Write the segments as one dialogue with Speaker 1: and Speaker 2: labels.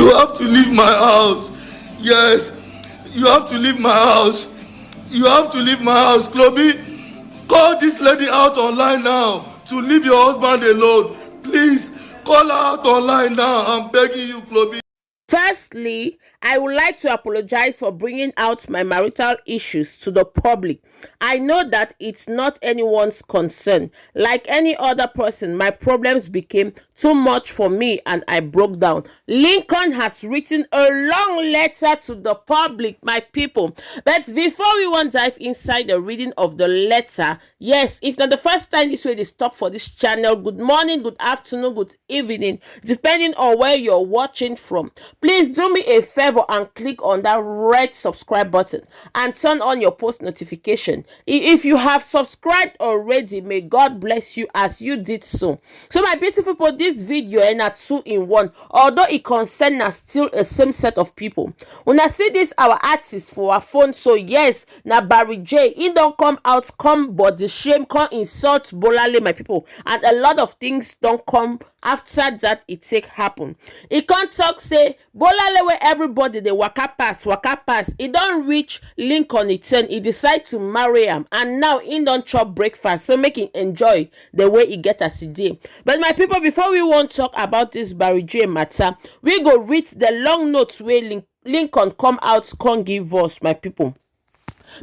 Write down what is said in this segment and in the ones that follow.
Speaker 1: You have to leave my house. Yes, you have to leave my house. You have to leave my house, Chloe. Call this lady out online now to leave your husband alone. Please, call her out online now. I'm begging you, Chloe.
Speaker 2: Firstly, I would like to apologize for bringing out my marital issues to the public. I know that it's not anyone's concern. Like any other person, my problems became too much for me and I broke down. Lincoln has written a long letter to the public, my people. But before we want to dive inside the reading of the letter, yes, if not the first time this way they stop for this channel, good morning, good afternoon, good evening, depending on where you're watching from. Please do me a favor and click on that red subscribe button and turn on your post notification. If you have subscribed already, may God bless you as you did so. So my beautiful people, this video is a 2-in-1, although it concerns still a same set of people. When I see this our artist for our phone, so yes, na Barry J, he don't come out, come body shame, come insult Bolale, my people, and a lot of things don't come after that it take happen. He can't talk say Bolale where everybody they waka pass, he don't reach Lincoln e turn, he decide to marry him, and now he don't chop breakfast, so make him enjoy the way he get as he did. But my people, before we want to talk about this Barry J matter, we go read the long notes where Lincoln come out come give us, my people.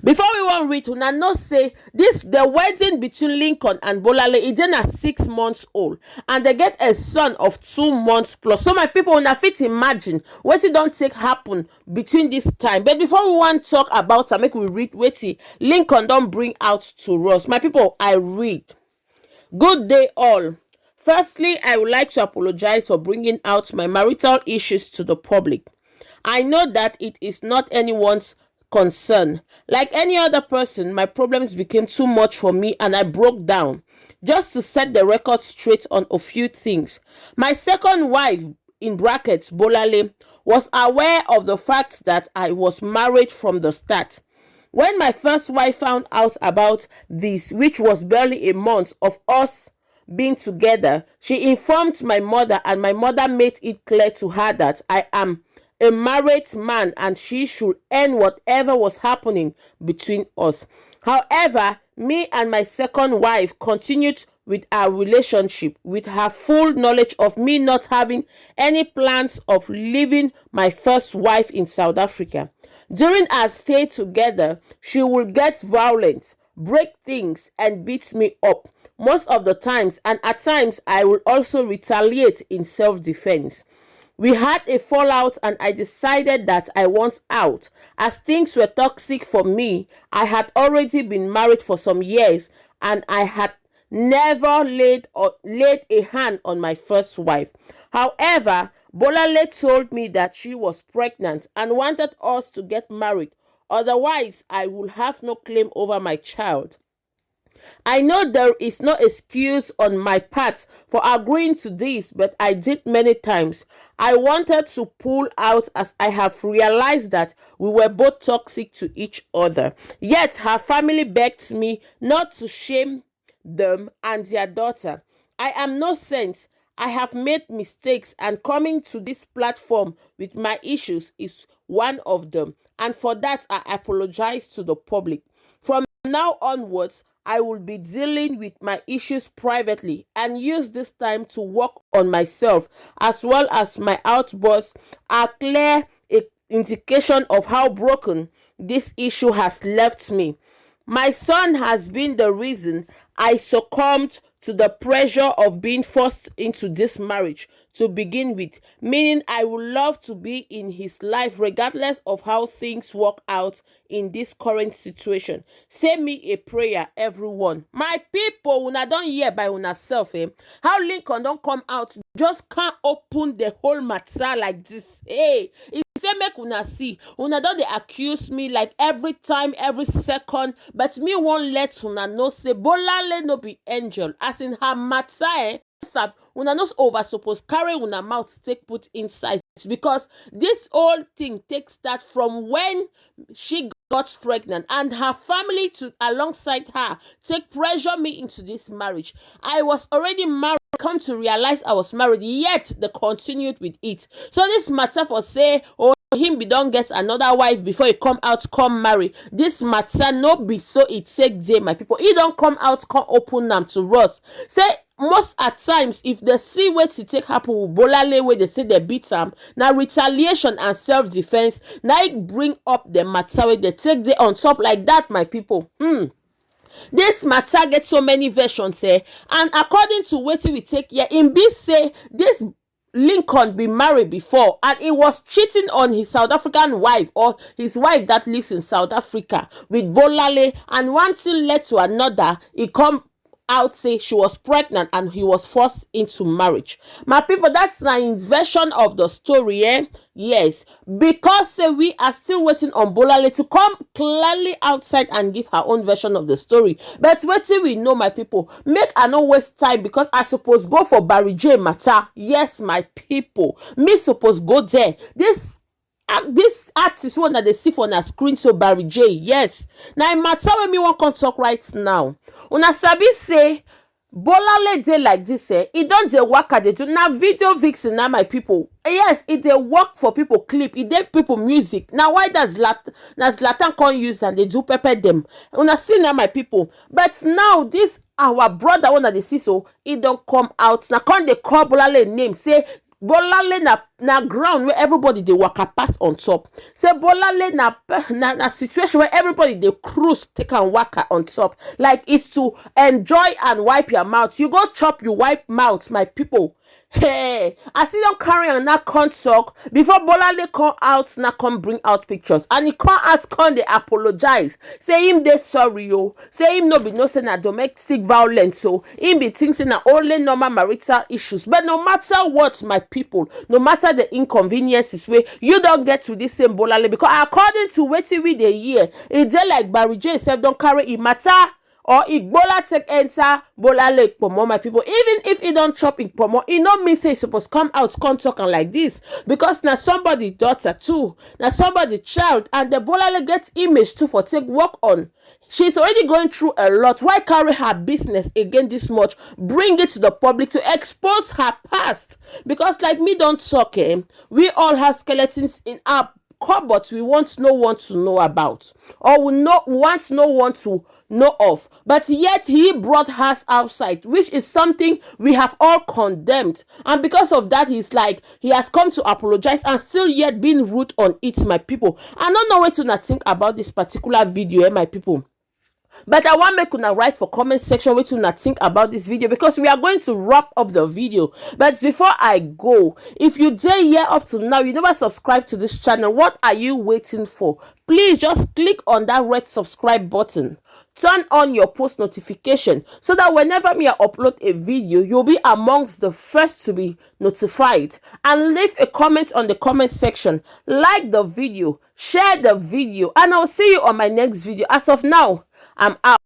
Speaker 2: Before we want read, una know say this the wedding between Lincoln and Bolale is then at 6 months old, and they get a son of 2 months plus. So my people, una fit imagine what it don't take happen between this time. But before we want to talk about it, make we read what Lincoln don't bring out to us. My people, I read. Good day all. Firstly, I would like to apologize for bringing out my marital issues to the public. I know that it is not anyone's concern. Like any other person, my problems became too much for me and I broke down. Just to set the record straight on a few things, my second wife, in brackets Bolale, was aware of the fact that I was married from the start. When my first wife found out about this, which was barely a month of us being together, she informed my mother, and my mother made it clear to her that I am a married man and she should end whatever was happening between us. However, me and my second wife continued with our relationship with her full knowledge of me not having any plans of leaving my first wife in South Africa. During our stay together, she will get violent, break things, and beat me up most of the times, and at times I will also retaliate in self-defense. We had a fallout and I decided that I want out as things were toxic for me. I had already been married for some years and I had never laid a hand on my first wife. However, Bolale told me that she was pregnant and wanted us to get married. Otherwise, I would have no claim over my child. I know there is no excuse on my part for agreeing to this, but I did many times. I wanted to pull out as I have realized that we were both toxic to each other. Yet her family begged me not to shame them and their daughter. I am no saint. I have made mistakes, and coming to this platform with my issues is one of them. And for that, I apologize to the public. From now onwards, I will be dealing with my issues privately and use this time to work on myself, as well as my outbursts are clear indication of how broken this issue has left me. My son has been the reason I succumbed to the pressure of being forced into this marriage to begin with, meaning I would love to be in his life regardless of how things work out in this current situation. Say me a prayer, everyone. My people, una don't hear by una self, how Lincoln don't come out, just can't open the whole matter like this. Hey, say make una see, una don dey accuse me like every time, every second, but me won't let una know say Bolale no be angel, as in her matter, una no over suppose carry una mouth take put inside, because this whole thing takes start from when she got pregnant and her family to alongside her take pressure me into this marriage. I was already married come to realize I was married, yet they continued with it. So this matter for say, oh, him be don't get another wife before he come out come marry, this matter no be so it take day, my people. He don't come out come open them to us. Say most at times if they see what to take happen with Bolale where they say they beat am, now retaliation and self-defense, now it bring up the matter where they take day on top like that, my people. This matter get so many versions, and according to wetin we take here, im be say this Lincoln be married before and he was cheating on his South African wife, or his wife that lives in South Africa, with Bolale, and one thing led to another. He come out say she was pregnant and he was forced into marriage. My people, that's his version of the story, yes, because we are still waiting on Bolale to come clearly outside and give her own version of the story. But wetin we know, my people, make I no waste time, because I suppose go for Barry J matter. Yes, my people, me suppose go there. This artist one that they see for on a screen, so Barry J, yes. Now it matter when me want come talk right now. Una sabi say Bolale dey like this, e don dey waka dey do na video vixen na, my people. Yes, it dey work for people clip, it dey people music. Now why does Zlatan can't use and they do pepper them? Una see na, my people. But now this our brother one that they see, so he don't come out now, can't they call Bolale name, say Bolale na ground where everybody dey waka pass on top. Say Bolale na situation where everybody dey cruise take and waka on top. Like it's to enjoy and wipe your mouth. You go chop, you wipe mouth, my people. Hey, I see them carry on that con talk before Bolale come out now, come bring out pictures, and he come out, come they apologize, say him they sorry, yo, say him no be no say na domestic violence, so him be thinking na only normal marital issues. But no matter what, my people, no matter the inconveniences where you don't get to this same Bolale, because according to wetin we dey hear, it dey like Barry J said don't carry it matter, or if Bola take enter Bolale pomo, my people. Even if he don't chop in pomo, he no mean say he supposed come out come talking like this, because now somebody daughter too, now somebody child, and the Bolale gets image too for take work on. She's already going through a lot. Why carry her business again this much? Bring it to the public to expose her past, because like me don't talk, we all have skeletons in our cupboards we want no one to know about, or we want no one to know of, but yet he brought us outside, which is something we have all condemned. And because of that, he's like he has come to apologize and still yet being rude on it, my people. I don't know what to not think about this particular video, my people. But I want make una write for comment section what you not think about this video, because we are going to wrap up the video. But before I go, if you dare here up to now, you never subscribe to this channel, what are you waiting for? Please just click on that red subscribe button. Turn on your post notification so that whenever me I upload a video, you'll be amongst the first to be notified. And leave a comment on the comment section. Like the video, share the video, and I'll see you on my next video. As of now, I'm out.